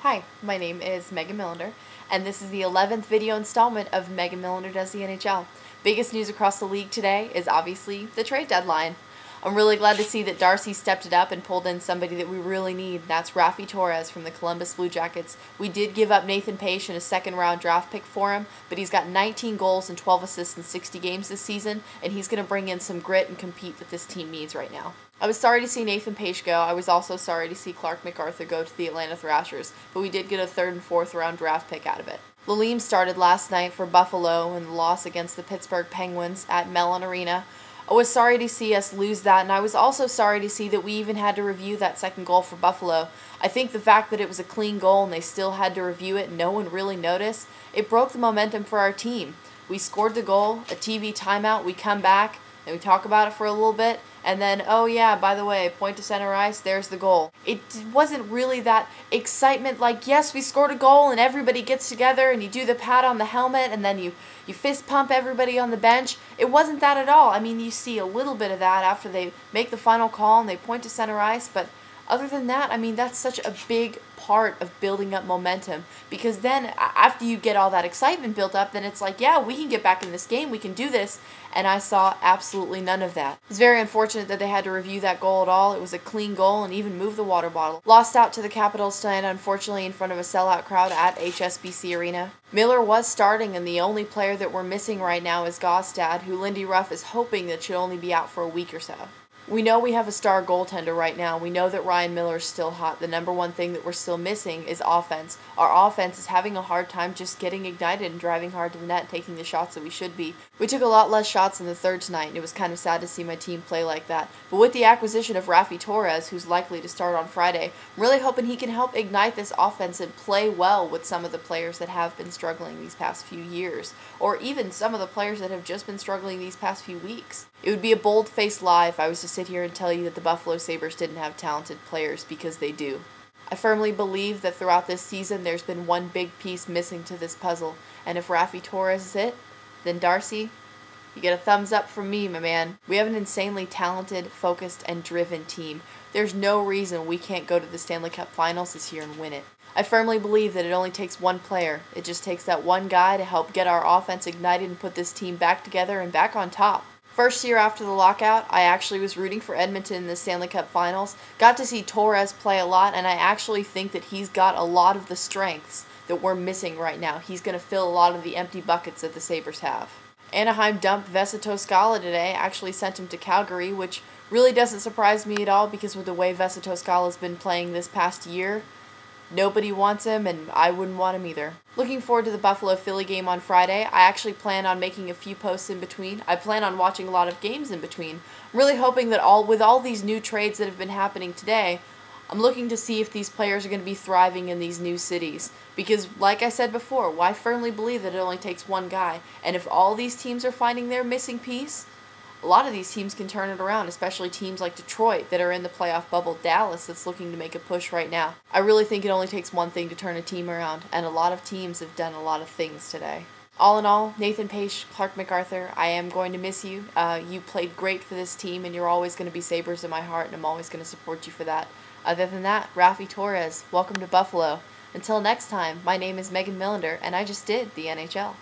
Hi, my name is Megan Millender, and this is the 11th video installment of Megan Millender Does the NHL. Biggest news across the league today is obviously the trade deadline. I'm really glad to see that Darcy stepped it up and pulled in somebody that we really need. That's Raffi Torres from the Columbus Blue Jackets. We did give up Nathan Pache in a second-round draft pick for him, but he's got 19 goals and 12 assists in 60 games this season, and he's going to bring in some grit and compete that this team needs right now. I was sorry to see Nathan Pache go. I was also sorry to see Clark MacArthur go to the Atlanta Thrashers, but we did get a third and fourth round draft pick out of it. Lalime started last night for Buffalo in the loss against the Pittsburgh Penguins at Mellon Arena. I was sorry to see us lose that, and I was also sorry to see that we even had to review that second goal for Buffalo. I think the fact that it was a clean goal and they still had to review it and no one really noticed, it broke the momentum for our team. We scored the goal, a TV timeout, we come back, and we talk about it for a little bit, and then, oh yeah, by the way, point to center ice, there's the goal. It wasn't really that excitement like, yes, we scored a goal and everybody gets together and you do the pat on the helmet and then you fist pump everybody on the bench. It wasn't that at all. I mean, you see a little bit of that after they make the final call and they point to center ice, but other than that, I mean, that's such a big part of building up momentum, because then after you get all that excitement built up, then it's like, yeah, we can get back in this game, we can do this, and I saw absolutely none of that. It's very unfortunate that they had to review that goal at all. It was a clean goal and even move the water bottle. Lost out to the Capitals tonight, unfortunately, in front of a sellout crowd at HSBC Arena. Miller was starting, and the only player that we're missing right now is Gostad, who Lindy Ruff is hoping that should only be out for a week or so. We know we have a star goaltender right now. We know that Ryan Miller is still hot. The number one thing that we're still missing is offense. Our offense is having a hard time just getting ignited and driving hard to the net, taking the shots that we should be. We took a lot less shots in the third tonight, and it was kind of sad to see my team play like that. But with the acquisition of Raffi Torres, who's likely to start on Friday, I'm really hoping he can help ignite this offense and play well with some of the players that have been struggling these past few years, or even some of the players that have just been struggling these past few weeks. It would be a bold-faced lie if I was to sit here and tell you that the Buffalo Sabres didn't have talented players, because they do. I firmly believe that throughout this season there's been one big piece missing to this puzzle, and if Raffi Torres is it, then Darcy, you get a thumbs up from me, my man. We have an insanely talented, focused, and driven team. There's no reason we can't go to the Stanley Cup Finals this year and win it. I firmly believe that it only takes one player. It just takes that one guy to help get our offense ignited and put this team back together and back on top. First year after the lockout, I actually was rooting for Edmonton in the Stanley Cup Finals. Got to see Torres play a lot, and I actually think that he's got a lot of the strengths that we're missing right now. He's going to fill a lot of the empty buckets that the Sabres have. Anaheim dumped Vesa Toscala today, actually sent him to Calgary, which really doesn't surprise me at all, because with the way Vesa Toscala's been playing this past year, nobody wants him, and I wouldn't want him either. Looking forward to the Buffalo-Philly game on Friday. I actually plan on making a few posts in between. I plan on watching a lot of games in between. I'm really hoping that with all these new trades that have been happening today, I'm looking to see if these players are going to be thriving in these new cities. Because, like I said before, I firmly believe that it only takes one guy. And if all these teams are finding their missing piece, a lot of these teams can turn it around, especially teams like Detroit that are in the playoff bubble, Dallas that's looking to make a push right now. I really think it only takes one thing to turn a team around, and a lot of teams have done a lot of things today. All in all, Nathan Pache, Clark MacArthur, I am going to miss you. You played great for this team, and you're always going to be Sabres in my heart, and I'm always going to support you for that. Other than that, Raffi Torres, welcome to Buffalo. Until next time, my name is Megan Millender, and I just did the NHL.